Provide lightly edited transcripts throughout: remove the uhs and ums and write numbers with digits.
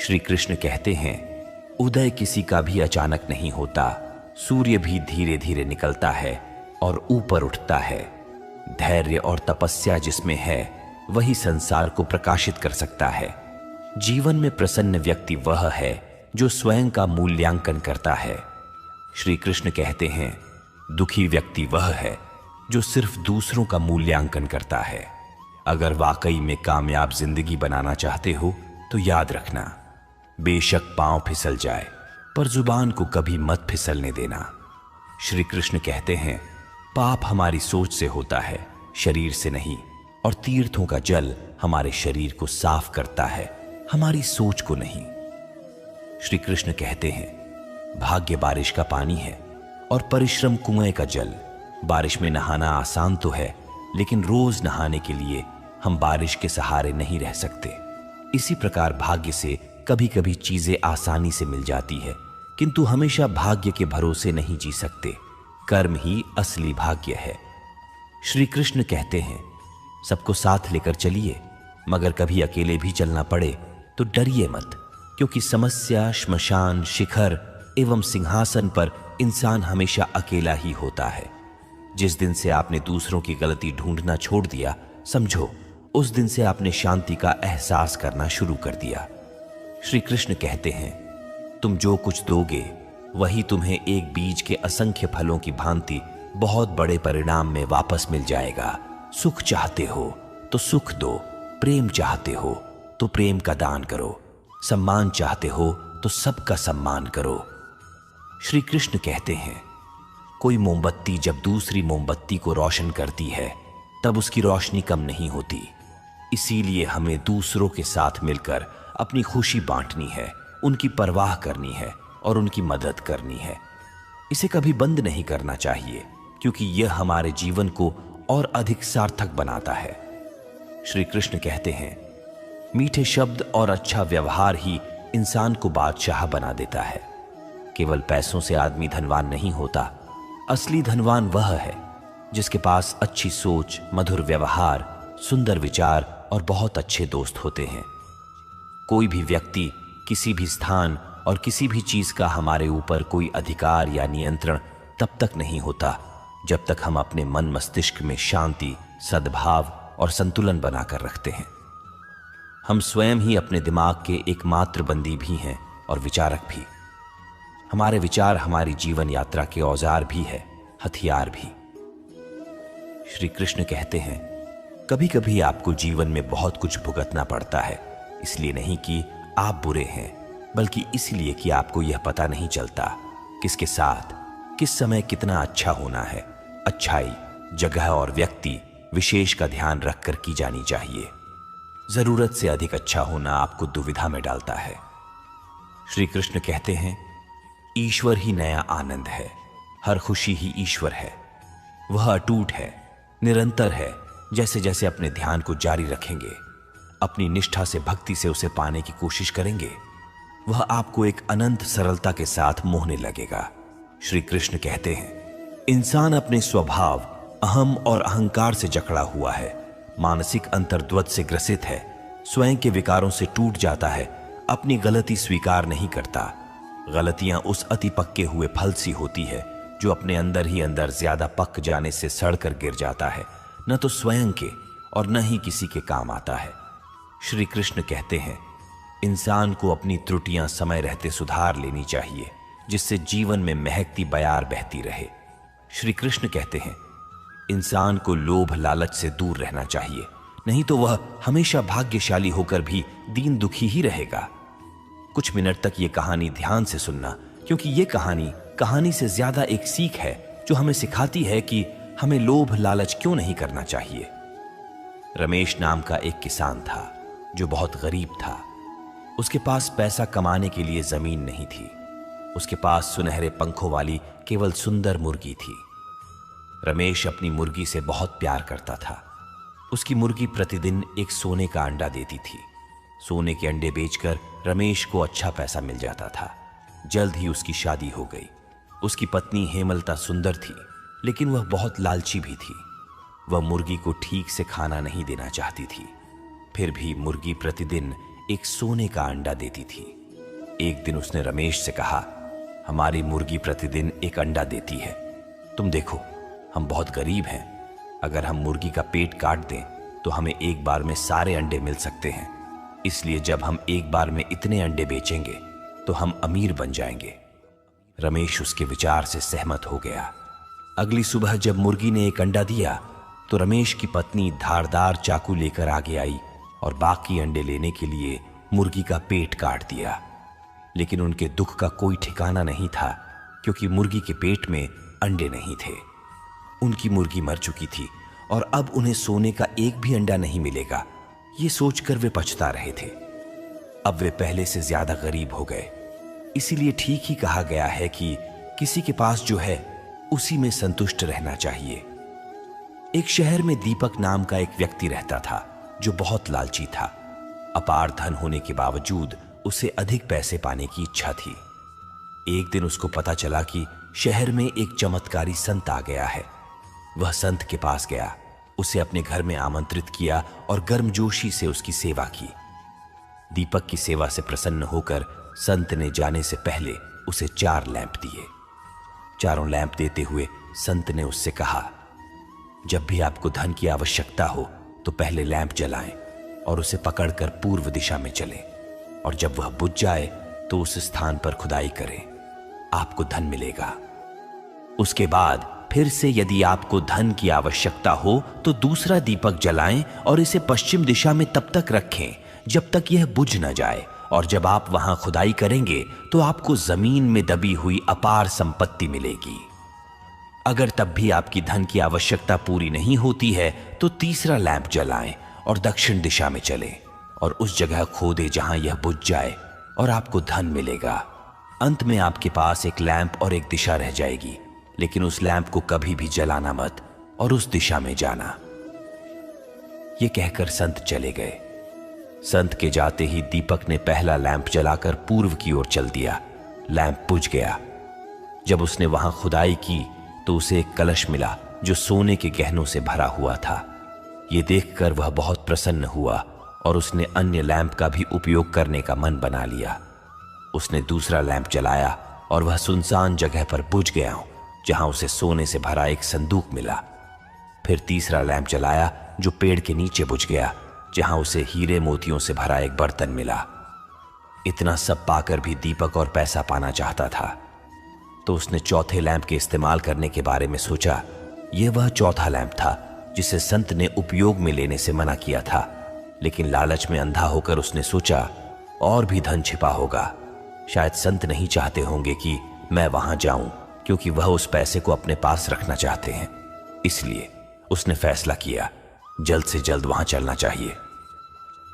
श्री कृष्ण कहते हैं, उदय किसी का भी अचानक नहीं होता, सूर्य भी धीरे धीरे निकलता है और ऊपर उठता है। धैर्य और तपस्या जिसमें है वही संसार को प्रकाशित कर सकता है। जीवन में प्रसन्न व्यक्ति वह है जो स्वयं का मूल्यांकन करता है। श्री कृष्ण कहते हैं, दुखी व्यक्ति वह है जो सिर्फ दूसरों का मूल्यांकन करता है। अगर वाकई में कामयाब जिंदगी बनाना चाहते हो तो याद रखना, बेशक पांव फिसल जाए पर जुबान को कभी मत फिसलने देना। श्री कृष्ण कहते हैं, पाप हमारी सोच से होता है, शरीर से नहीं, और तीर्थों का जल हमारे शरीर को साफ करता है, हमारी सोच को नहीं। श्री कृष्ण कहते हैं, भाग्य बारिश का पानी है और परिश्रम कुएं का जल। बारिश में नहाना आसान तो है, लेकिन रोज नहाने के लिए हम बारिश के सहारे नहीं रह सकते। इसी प्रकार भाग्य से कभी कभी चीजें आसानी से मिल जाती है, किंतु हमेशा भाग्य के भरोसे नहीं जी सकते। कर्म ही असली भाग्य है। श्री कृष्ण कहते हैं, सबको साथ लेकर चलिए, मगर कभी अकेले भी चलना पड़े तो डरिए मत, क्योंकि समस्या, श्मशान, शिखर एवं सिंहासन पर इंसान हमेशा अकेला ही होता है। जिस दिन से आपने दूसरों की गलती ढूंढना छोड़ दिया, समझो उस दिन से आपने शांति का एहसास करना शुरू कर दिया। श्री कृष्ण कहते हैं, तुम जो कुछ दोगे वही तुम्हें एक बीज के असंख्य फलों की भांति बहुत बड़े परिणाम में वापस मिल जाएगा। सुख चाहते हो तो सुख दो, प्रेम चाहते हो तो प्रेम का दान करो, सम्मान चाहते हो तो सबका सम्मान करो। श्री कृष्ण कहते हैं, कोई मोमबत्ती जब दूसरी मोमबत्ती को रोशन करती है तब उसकी रोशनी कम नहीं होती। इसीलिए हमें दूसरों के साथ मिलकर अपनी खुशी बांटनी है, उनकी परवाह करनी है और उनकी मदद करनी है। इसे कभी बंद नहीं करना चाहिए, क्योंकि यह हमारे जीवन को और अधिक सार्थक बनाता है। श्री कृष्ण कहते हैं, मीठे शब्द और अच्छा व्यवहार ही इंसान को बादशाह बना देता है। केवल पैसों से आदमी धनवान नहीं होता। असली धनवान वह है जिसके पास अच्छी सोच, मधुर व्यवहार, सुंदर विचार और बहुत अच्छे दोस्त होते हैं। कोई भी व्यक्ति, किसी भी स्थान और किसी भी चीज का हमारे ऊपर कोई अधिकार या नियंत्रण तब तक नहीं होता जब तक हम अपने मन मस्तिष्क में शांति, सद्भाव और संतुलन बनाकर रखते हैं। हम स्वयं ही अपने दिमाग के एकमात्र बंदी भी हैं और विचारक भी। हमारे विचार हमारी जीवन यात्रा के औजार भी है, हथियार भी। श्री कृष्ण कहते हैं, कभी कभी आपको जीवन में बहुत कुछ भुगतना पड़ता है, इसलिए नहीं कि आप बुरे हैं, बल्कि इसलिए कि आपको यह पता नहीं चलता किसके साथ किस समय कितना अच्छा होना है। अच्छाई, जगह और व्यक्ति विशेष का ध्यान रखकर की जानी चाहिए। जरूरत से अधिक अच्छा होना आपको दुविधा में डालता है। श्री कृष्ण कहते हैं, ईश्वर ही नया आनंद है, हर खुशी ही ईश्वर है। वह अटूट है, निरंतर है। जैसे जैसे अपने ध्यान को जारी रखेंगे, अपनी निष्ठा से, भक्ति से उसे पाने की कोशिश करेंगे, वह आपको एक अनंत सरलता के साथ मोहने लगेगा। श्री कृष्ण कहते हैं, इंसान अपने स्वभाव, अहम और अहंकार से जकड़ा हुआ है, मानसिक अंतर्द्वंद से ग्रसित है, स्वयं के विकारों से टूट जाता है, अपनी गलती स्वीकार नहीं करता। गलतियां उस अति पक्के हुए फल सी होती है जो अपने अंदर ही अंदर ज्यादा पक जाने से सड़कर गिर जाता है, न तो स्वयं के और न ही किसी के काम आता है। श्री कृष्ण कहते हैं, इंसान को अपनी त्रुटियां समय रहते सुधार लेनी चाहिए, जिससे जीवन में महकती बयार बहती रहे। श्री कृष्ण कहते हैं, इंसान को लोभ लालच से दूर रहना चाहिए, नहीं तो वह हमेशा भाग्यशाली होकर भी दीन दुखी ही रहेगा। कुछ मिनट तक ये कहानी ध्यान से सुनना, क्योंकि ये कहानी से ज्यादा एक सीख है जो हमें सिखाती है कि हमें लोभ लालच क्यों नहीं करना चाहिए। रमेश नाम का एक किसान था जो बहुत गरीब था। उसके पास पैसा कमाने के लिए जमीन नहीं थी। उसके पास सुनहरे पंखों वाली केवल सुंदर मुर्गी थी। रमेश अपनी मुर्गी से बहुत प्यार करता था। उसकी मुर्गी प्रतिदिन एक सोने का अंडा देती थी। सोने के अंडे बेचकर रमेश को अच्छा पैसा मिल जाता था। जल्द ही उसकी शादी हो गई। उसकी पत्नी हेमलता सुंदर थी, लेकिन वह बहुत लालची भी थी। वह मुर्गी को ठीक से खाना नहीं देना चाहती थी। फिर भी मुर्गी प्रतिदिन एक सोने का अंडा देती थी। एक दिन उसने रमेश से कहा, हमारी मुर्गी प्रतिदिन एक अंडा देती है। तुम देखो, हम बहुत गरीब हैं। अगर हम मुर्गी का पेट काट दें तो हमें एक बार में सारे अंडे मिल सकते हैं। इसलिए जब हम एक बार में इतने अंडे बेचेंगे तो हम अमीर बन जाएंगे। रमेश उसके विचार से सहमत हो गया। अगली सुबह जब मुर्गी ने एक अंडा दिया तो रमेश की पत्नी धारदार चाकू लेकर आगे आई और बाकी अंडे लेने के लिए मुर्गी का पेट काट दिया। लेकिन उनके दुख का कोई ठिकाना नहीं था, क्योंकि मुर्गी के पेट में अंडे नहीं थे। उनकी मुर्गी मर चुकी थी और अब उन्हें सोने का एक भी अंडा नहीं मिलेगा, ये सोचकर वे पछता रहे थे। अब वे पहले से ज्यादा गरीब हो गए। इसीलिए ठीक ही कहा गया है कि किसी के पास जो है उसी में संतुष्ट रहना चाहिए। एक शहर में दीपक नाम का एक व्यक्ति रहता था जो बहुत लालची था। अपार धन होने के बावजूद उसे अधिक पैसे पाने की इच्छा थी। एक दिन उसको पता चला कि शहर में एक चमत्कारी संत आ गया है। वह संत के पास गया, उसे अपने घर में आमंत्रित किया और गर्मजोशी से उसकी सेवा की। दीपक की सेवा से प्रसन्न होकर संत ने जाने से पहले उसे 4 लैंप दिए। चारों लैंप देते हुए संत ने उससे कहा, जब भी आपको धन की आवश्यकता हो तो पहले लैंप जलाएं और उसे पकड़कर पूर्व दिशा में चलें, और जब वह बुझ जाए तो उस स्थान पर खुदाई करें, आपको धन मिलेगा। उसके बाद फिर से यदि आपको धन की आवश्यकता हो तो दूसरा दीपक जलाएं और इसे पश्चिम दिशा में तब तक रखें जब तक यह बुझ न जाए, और जब आप वहां खुदाई करेंगे तो आपको जमीन में दबी हुई अपार संपत्ति मिलेगी। अगर तब भी आपकी धन की आवश्यकता पूरी नहीं होती है तो तीसरा लैंप जलाएं और दक्षिण दिशा में चलें और उस जगह खोदे जहां यह बुझ जाए, और आपको धन मिलेगा। अंत में आपके पास एक लैंप और एक दिशा रह जाएगी, लेकिन उस लैंप को कभी भी जलाना मत और उस दिशा में जाना। ये कहकर संत चले गए। संत के जाते ही दीपक ने पहला लैंप जलाकर पूर्व की ओर चल दिया। लैंप बुझ गया। जब उसने वहां खुदाई की तो उसे एक कलश मिला जो सोने के गहनों से भरा हुआ था। ये देखकर वह बहुत प्रसन्न हुआ और उसने अन्य लैंप का भी उपयोग करने का मन बना लिया। उसने दूसरा लैंप जलाया और वह सुनसान जगह पर बुझ गया जहां उसे सोने से भरा एक संदूक मिला। फिर तीसरा लैंप जलाया जो पेड़ के नीचे बुझ गया, जहां उसे हीरे मोतियों से भरा एक बर्तन मिला। इतना सब पाकर भी दीपक और पैसा पाना चाहता था, तो उसने चौथे लैंप के इस्तेमाल करने के बारे में सोचा। यह वह चौथा लैंप था जिसे संत ने उपयोग में लेने से मना किया था, लेकिन लालच में अंधा होकर उसने सोचा और भी धन छिपा होगा। शायद संत नहीं चाहते होंगे कि मैं वहां जाऊं, क्योंकि वह उस पैसे को अपने पास रखना चाहते हैं। इसलिए उसने फैसला किया जल्द से जल्द वहां चलना चाहिए।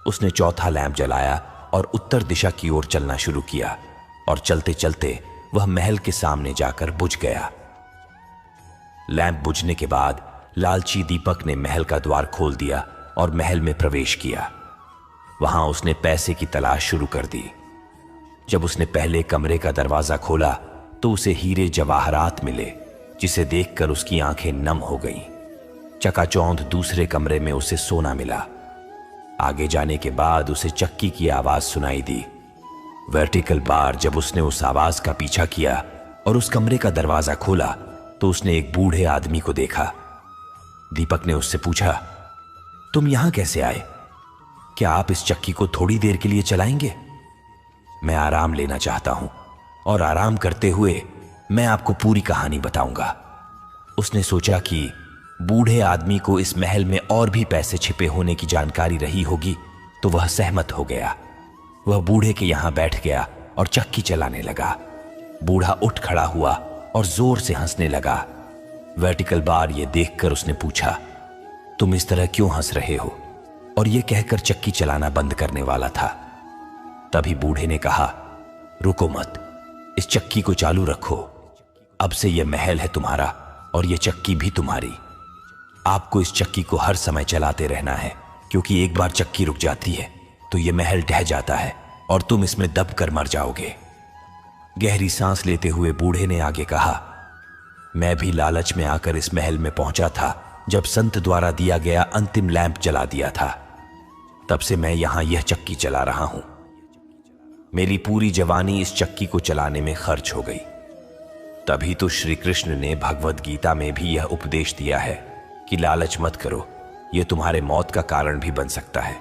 उसने चौथा लैंप जलाया और उत्तर दिशा की ओर चलना शुरू किया, और चलते चलते वह महल के सामने जाकर बुझ गया। लैंप बुझने के बाद लालची दीपक ने महल का द्वार खोल दिया और महल में प्रवेश किया। वहां उसने पैसे की तलाश शुरू कर दी। जब उसने पहले कमरे का दरवाजा खोला तो उसे हीरे जवाहरात मिले, जिसे देखकर उसकी आंखें नम हो गईं। चकाचौंध दूसरे कमरे में उसे सोना मिला। आगे जाने के बाद उसे चक्की की आवाज सुनाई दी। वर्टिकल बार जब उसने उस आवाज का पीछा किया और उस कमरे का दरवाजा खोला तो उसने एक बूढ़े आदमी को देखा। दीपक ने उससे पूछा, तुम यहां कैसे आए? क्या आप इस चक्की को थोड़ी देर के लिए चलाएंगे? मैं आराम लेना चाहता हूं, और आराम करते हुए मैं आपको पूरी कहानी बताऊंगा। उसने सोचा कि बूढ़े आदमी को इस महल में और भी पैसे छिपे होने की जानकारी रही होगी, तो वह सहमत हो गया। वह बूढ़े के यहां बैठ गया और चक्की चलाने लगा। बूढ़ा उठ खड़ा हुआ और जोर से हंसने लगा। वर्टिकल बार ये देखकर उसने पूछा, तुम इस तरह क्यों हंस रहे हो? और यह कहकर चक्की चलाना बंद करने वाला था। तभी बूढ़े ने कहा, रुको मत, इस चक्की को चालू रखो। अब से यह महल है तुम्हारा और यह चक्की भी तुम्हारी। आपको इस चक्की को हर समय चलाते रहना है, क्योंकि एक बार चक्की रुक जाती है तो यह महल ढह जाता है और तुम इसमें दब कर मर जाओगे। गहरी सांस लेते हुए बूढ़े ने आगे कहा, मैं भी लालच में आकर इस महल में पहुंचा था जब संत द्वारा दिया गया अंतिम लैंप जला दिया था। तब से मैं यहां यह चक्की चला रहा हूं। मेरी पूरी जवानी इस चक्की को चलाने में खर्च हो गई। तभी तो श्री कृष्ण ने भगवद गीता में भी यह उपदेश दिया है कि लालच मत करो, यह तुम्हारे मौत का कारण भी बन सकता है।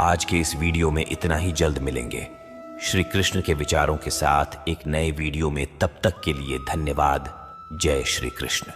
आज के इस वीडियो में इतना ही। जल्द मिलेंगे श्री कृष्ण के विचारों के साथ एक नए वीडियो में। तब तक के लिए धन्यवाद। जय श्री कृष्ण।